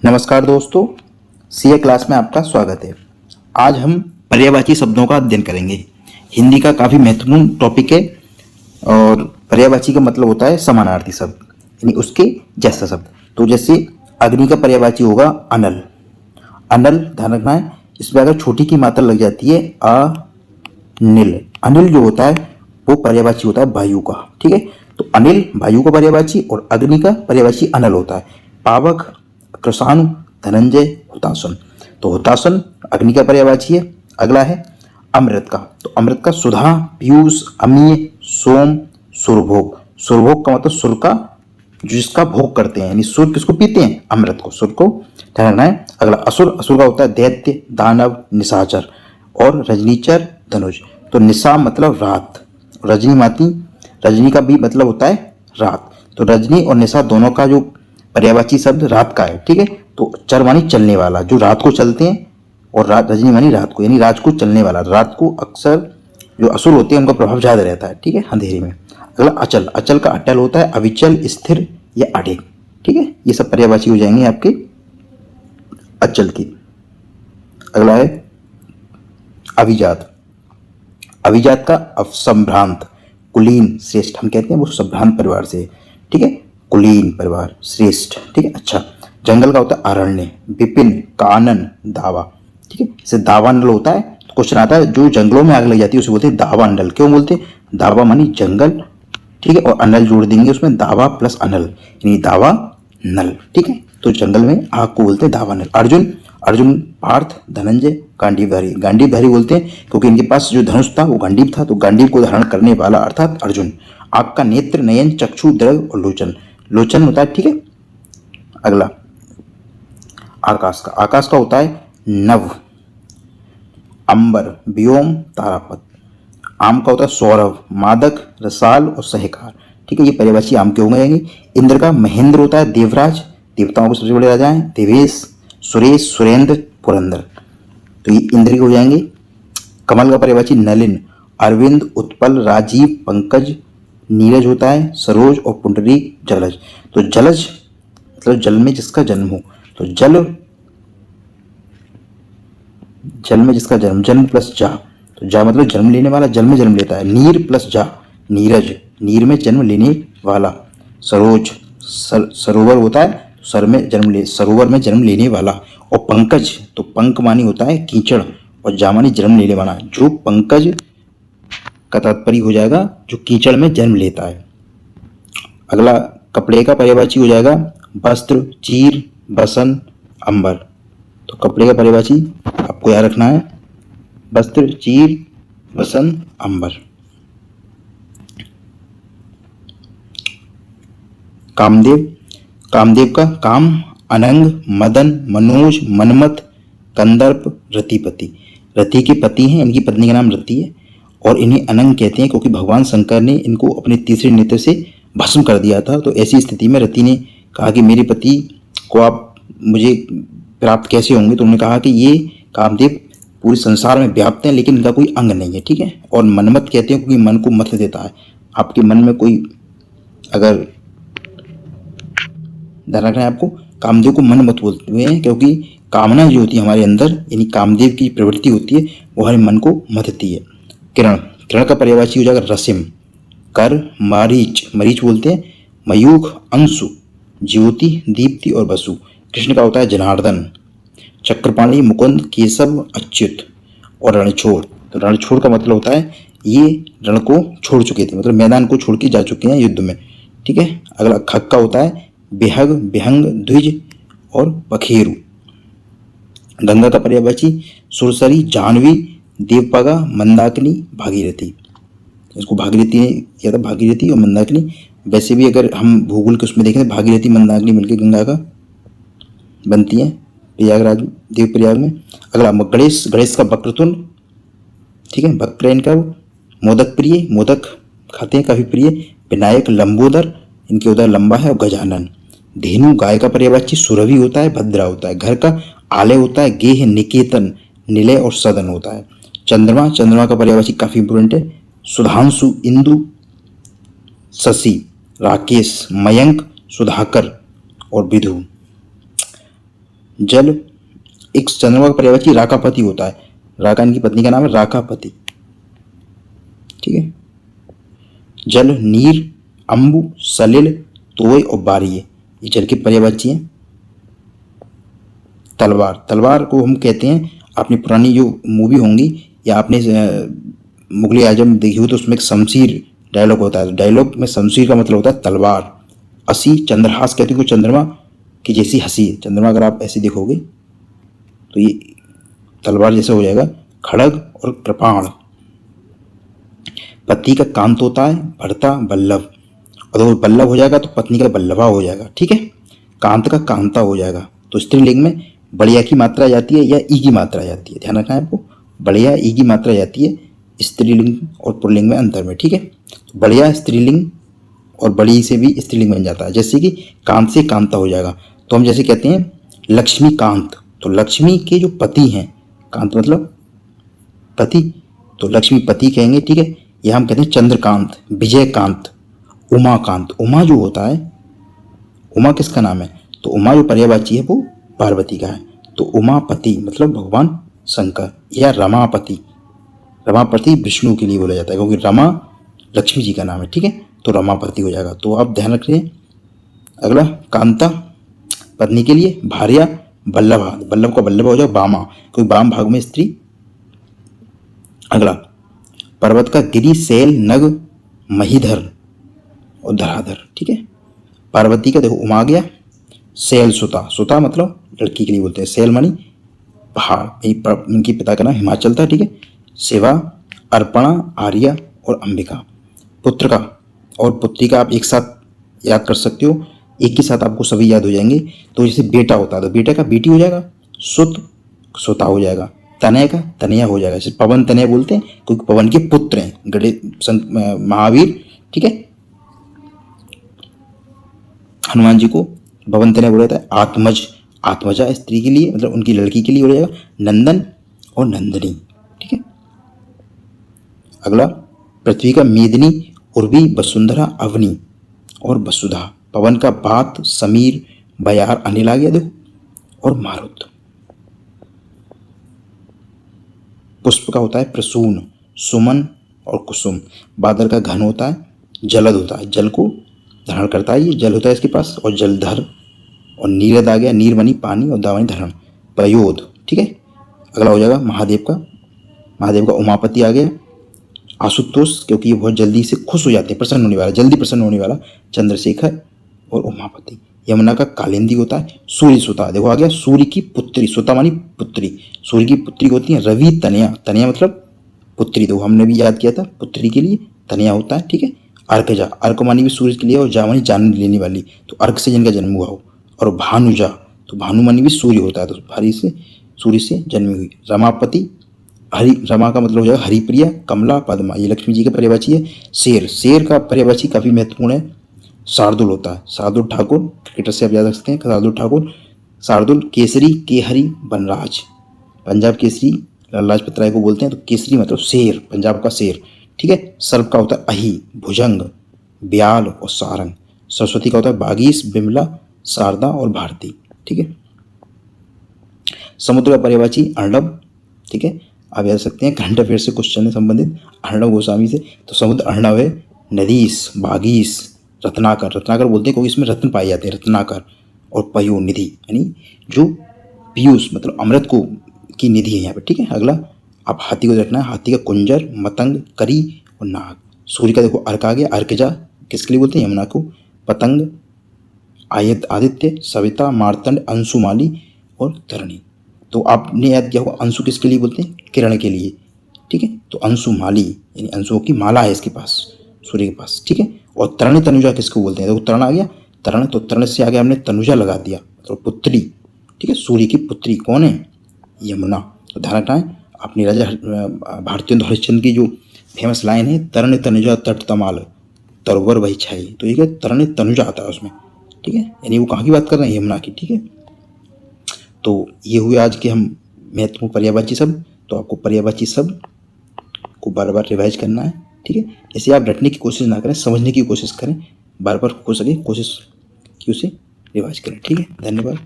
नमस्कार दोस्तों, CA class में आपका स्वागत है। आज हम पर्यायवाची शब्दों का अध्ययन करेंगे। हिंदी का काफ़ी महत्वपूर्ण टॉपिक है और पर्यायवाची का मतलब होता है समानार्थी शब्द, यानी उसके जैसा शब्द। तो जैसे अग्नि का पर्यायवाची होगा अनल। अनल ध्यान रखना है, इसमें अगर छोटी की मात्रा लग जाती है अनिल। अनिल जो होता है वो पर्यायवाची होता है वायु का। ठीक है, तो अनिल वायु का पर्यायवाची और अग्नि का पर्यायवाची अनल होता है। पावक, कृषाणु, धनंजय, हुतासन। तो हुतासन अग्नि का पर्यायवाची है। अगला है अमृत का। तो अमृत का सुधा, पीयूष, अमीय, सोम, सुरभोग। सुरभोग का मतलब सुर का, जिसका भोग करते हैं, यानी सुर किसको पीते हैं? अमृत को, सुर को ध्यान रखना है। अगला असुर। असुर का होता है दैत्य, दानव, निशाचर और रजनीचर, धनुष। तो निशा मतलब रात, रजनी का भी मतलब होता है रात। तो रजनी और निशा दोनों का जो पर्यायवाची शब्द रात का है। ठीक है, तो चर मानी चलने वाला, जो रात को चलते हैं, और रजनी मानी रात को, यानी रात को चलने वाला। रात को अक्सर जो असुर होते हैं उनका प्रभाव ज्यादा रहता है। ठीक है, अंधेरे में। अगला अचल। अचल का अटल होता है अविचल, स्थिर या अड़े। ठीक है, ये सब पर्यायवाची हो जाएंगे आपके अचल की। अगला है अभिजात। अभिजात का संभ्रांत, कुलीन, श्रेष्ठ हम कहते हैं, वो संभ्रांत परिवार से। ठीक है, कुलीन परिवार, श्रेष्ठ। ठीक है, अच्छा। जंगल का होता है अरण्य, विपिन, कानन, दावा। ठीक है, जैसे दावानल होता है तो क्वेश्चन आता है जो जंगलों में आग लग जाती है उसे बोलते हैं दावानल। क्यों बोलते हैं? दावा मानी जंगल, ठीक है, और अनल जोड़ देंगे उसमें, दावा प्लस अनल यानी दावा नल। ठीक है, तो जंगल में आग को बोलते हैं दावानल। अर्जुन। अर्जुन, पार्थ, धनंजय, गांडीवधारी। गांडीवधारी बोलते हैं क्योंकि इनके पास जो धनुष था वो गांडीव था, तो गांडीव को धारण करने वाला अर्थात अर्जुन। आग का नेत्र, नयन, चक्षु, द्रव और लोचन। लोचन होता है। ठीक है, अगला आकाश का। आकाश का होता है नभ, अंबर, व्योम, तारापथ। आम का होता है सौरभ, मादक, रसाल और सहकार। ठीक है, ये पर्यायवाची आम के हो जाएंगे। इंद्र का महेंद्र होता है देवराज, देवताओं के सबसे बड़े राजा हैं। देवेश, सुरेश, सुरेंद्र, पुरंदर। तो ये इंद्र के हो जाएंगे। कमल का पर्यायवाची नलिन, अरविंद, उत्पल, राजीव, पंकज। नीरज होता है सरोज और पुंडरीक, जलज। तो जलज मतलब जल में जिसका जन्म हो। तो जल में जिसका जन्म, जन्म प्लस जा। तो जा मतलब जन्म लेने वाला, जल में जन्म लेता है। नीर प्लस जा, नीरज, नीर में जन्म लेने वाला। सरोज, सरोवर होता है सरोवर में जन्म लेने वाला। और पंकज, तो पंक मानी होता है कीचड़ और जा मानी जन्म लेने वाला। जो पंकज का तात्पर्य हो जाएगा जो कीचड़ में जन्म लेता है। अगला कपड़े का पर्यायवाची हो जाएगा वस्त्र, चीर, बसन, अंबर। तो कपड़े का पर्यायवाची आपको याद रखना है वस्त्र, चीर, बसन, अंबर। कामदेव। कामदेव का काम, अनंग, मदन, मनोज, मनमथ, कंदर्प, रतिपति। रति के पति हैं, इनकी पत्नी का नाम रति है और इन्हें अनंग कहते हैं क्योंकि भगवान शंकर ने इनको अपने तीसरे नेत्र से भस्म कर दिया था। तो ऐसी स्थिति में रति ने कहा कि मेरे पति को आप मुझे प्राप्त कैसे होंगे? तो उन्होंने कहा कि ये कामदेव पूरे संसार में व्याप्त हैं लेकिन इनका कोई अंग नहीं है। ठीक है, और मनमथ कहते हैं क्योंकि मन को मथ देता है। आपके मन में कोई अगर ध्यान रखना है आपको, कामदेव को मन मत बोलते हैं क्योंकि कामना जो होती है हमारे अंदर, यानी कामदेव की प्रवृत्ति होती है वो हमारे मन को मथती है। किरण। किरण का पर्यायवाची हो जाएगा रसिम। कर, मारीच, मरीच बोलते हैं। मयूख, अंशु, ज्योति, दीप्ति और बसु। कृष्ण का होता है जनार्दन। चक्रपाणी, मुकुंद, केशव, अच्युत और रणछोड़। तो रणछोड़ का मतलब होता है ये रण को छोड़ चुके थे, मतलब मैदान को छोड़ के जा चुके हैं युद्ध में। ठीक है, अगला खग का होता है बेहग, बिहंग, द्विज और पखेरु। गंगा का पर्यायवाची सुरसरी, जाह्नवी, देवपगा, मंदाकिनी, भागीरथी। इसको भागीरथी या तो भागीरथी और मंदाकिनी। वैसे भी अगर हम भूगोल के उसमें देखें भागीरथी मंदाकिनी मिलकर गंगा का बनती है प्रयागराज, देवप्रयाग में। अगला गणेश। गणेश का वक्रतुंड, ठीक है, वक्र इनका। मोदक प्रिय, मोदक खाते हैं काफी प्रिय। विनायक, लंबोदर, इनके उदर लंबा है। और गजानन। धेनु। गाय का पर्यायवाची सुरभि होता है, भद्रा होता है। घर का आलय होता है गेह, निकेतन, निलय और सदन होता है। चंद्रमा। चंद्रमा का पर्यायवाची काफी इंपोर्टेंट है, सुधांशु, इंदु, शशि, राकेश, मयंक, सुधाकर और विधु। जल, एक चंद्रमा का पर्यायवाची राकापति होता है, राका इनकी पत्नी का नाम है राकापति, ठीक है। जल, नीर, अम्बु, सलिल, तोय और बारिये, ये जल के पर्यायवाची हैं। तलवार, तलवार को हम कहते हैं, आपने पुरानी जो मूवी होंगी या आपने मुगले आजम देखी हो तो उसमें एक शमशीर डायलॉग होता है, डायलॉग में शमशीर का मतलब होता है तलवार। असी, चंद्रहास कहते हैं, चंद्रमा की जैसी हंसी है, चंद्रमा अगर आप ऐसे देखोगे तो ये तलवार जैसा हो जाएगा। खड़ग और कृपाण, पति का कांत होता है, भरता बल्लभ, और अगर बल्लभ हो जाएगा तो पत्नी का बल्लभा हो जाएगा, ठीक है। कांत का कांता हो जाएगा। तो स्त्रीलिंग में बढ़िया की मात्रा जाती है या ई की मात्रा जाती है, ध्यान रखना है आपको, बढ़िया ई की मात्रा जाती है स्त्रीलिंग और पुल्लिंग में अंतर में, ठीक है। बढ़िया स्त्रीलिंग और बड़ी से भी स्त्रीलिंग बन जाता है, जैसे कि कांत से कांता हो जाएगा। तो हम जैसे कहते हैं लक्ष्मीकांत, तो लक्ष्मी के जो पति हैं, कांत मतलब पति, तो लक्ष्मी पति कहेंगे, ठीक है। यह हम कहते हैं चंद्रकांत, विजयकांत, उमाकांत। उमा जो होता है, उमा किसका नाम है, तो उमा जो पर्यायवाची है वो पार्वती का है, तो उमापति मतलब भगवान शंकर, या रमापति, रमापति विष्णु के लिए बोला जाता है क्योंकि रमा लक्ष्मी जी का नाम है, ठीक है, तो रमापति हो जाएगा। तो आप ध्यान रखिए। अगला कांता पत्नी के लिए, भार्या बल्लभा, बल्लभ का बल्लभा हो जाएगा बामा, क्योंकि बाम भाग में स्त्री। अगला पर्वत का गिरि, शैल, नग, महीधर और धराधर, ठीक है। पार्वती का देखो उमा गया, शैल सुता, सुता मतलब लड़की के लिए बोलते हैं, शैल मानी पहाड़, इनके पिता का नाम हिमाचल था, ठीक है। शिवा, अर्पणा, आर्या और अंबिका। पुत्र का और पुत्री का आप एक साथ याद कर सकते हो, एक के साथ आपको सभी याद हो जाएंगे। तो जैसे बेटा होता है तो बेटा का बेटी हो जाएगा, सुत सुता हो जाएगा, तनय का तनया हो जाएगा। जैसे पवन तनय बोलते हैं क्योंकि पवन के पुत्र हैं गणेश महावीर, ठीक है, हनुमान जी को पवन तनय बोला जाता है। आत्मज, आत्मजा स्त्री के लिए मतलब उनकी लड़की के लिए हो जाएगा। नंदन और नंदनी, ठीक है। अगला पृथ्वी का मेदिनी, उर्वी, वसुंधरा, अवनी और वसुधा। पवन का बात, समीर, बयार, अनिल आ गया देखो, और मारुत। पुष्प का होता है प्रसून, सुमन और कुसुम। बादल का घन होता है, जलद होता है, जल को धारण करता है, ये जल होता है इसके पास, और जलधर। और नीरद आ गया, नीर बनी पानी और दावनी धरण, प्रयोद, ठीक है। अगला हो जाएगा महादेव का, महादेव का उमापति आ गया। आशुतोष क्योंकि ये बहुत जल्दी से खुश हो जाते हैं, प्रसन्न होने वाला, जल्दी प्रसन्न होने वाला, चंद्रशेखर और उमापति। यमुना का कालिंदी होता है। सूर्य सुता, देखो आ गया, सूर्य की पुत्री, सुता मानी पुत्री, सूर्य की पुत्री होती है रवि, तनया, तनया मतलब पुत्री, तो हमने भी याद किया था पुत्री के लिए तनया होता है, ठीक है। अर्कजा, अर्क मानी भी सूर्य के लिए और जा मानी जान लेने वाली, तो अर्क से जिनका जन्म हुआ हो। और भानुजा, तो भानु मानी भी सूर्य होता है, तो भारी से सूर्य से जन्मी हुई। रमापति, हरि, रमा का मतलब हो जाएगा हरिप्रिया, कमला, पद्मा, ये लक्ष्मी जी का पर्यायवाची है। शेर, शेर का पर्यायवाची काफी महत्वपूर्ण है, शार्दुल होता है, शार्दुल ठाकुर, क्रिकेटर से आप याद रख सकते हैं, शार्दुल ठाकुर। शार्दुल, केसरी, केहरी, बनराज, पंजाब केसरी लाला लाजपत राय को बोलते हैं, तो केसरी मतलब शेर, पंजाब का शेर, ठीक है। सर्प का होता है अही, भुजंग, ब्याल और सारंग। सरस्वती का होता है बागीश, बिमला, शारदा और भारती, ठीक है। समुद्र का पर्यायवाची अर्णव, ठीक है, आप याद सकते हैं, करंट अफेयर से क्वेश्चन है संबंधित अर्णव गोस्वामी से, तो समुद्र अर्णव है। नदीस, बागीस, रत्नाकर, रत्नाकर बोलते हैं क्योंकि इसमें रत्न पाए जाते हैं, रत्नाकर। और पयो, निधि, यानी जो पीयूष मतलब अमृत को की निधि है यहाँ पे, ठीक है। अगला आप हाथी को देखना है, हाथी का कुंजर, मतंग, करी और नाग। सूर्य का देखो अर्क आ गया, अर्कजा किसके लिए बोलते हैं, यमुना को। पतंग, आदित्य, सविता, मार्तंड, अंशुमाली और तरणी। तो आपने याद किया होगा अंशु किसके लिए बोलते हैं, किरण के लिए, ठीक है। तो अंशुमाली यानी अंशुओं की माला है इसके पास, सूर्य के पास, ठीक है। और तरण तनुजा किसको बोलते हैं, देखो तरण आ गया, तरण, तो तरण से आगे हमने तनुजा लगा दिया, तो पुत्री, ठीक है, सूर्य की पुत्री कौन है, यमुना। तो ध्यान रखना है, अपनी राजा भारतीय हरिश्चंद्र की जो फेमस लाइन है, तरण तनुजा तट तमाल तरवर वही छाई, तो ये क्या तरण तनुजा आता है उसमें, ठीक है, यानी वो कहाँ की बात कर रहे हैं, यमुना की, ठीक है। तो ये हुए आज के हम महत्वपूर्ण पर्यायवाची शब्द। तो आपको पर्यायवाची शब्द को बार बार रिवाइज करना है, ठीक है। जैसे आप रटने की कोशिश ना करें, समझने की कोशिश करें, बार बार हो सके कोशिश की उसे रिवाइज करें, ठीक है। धन्यवाद।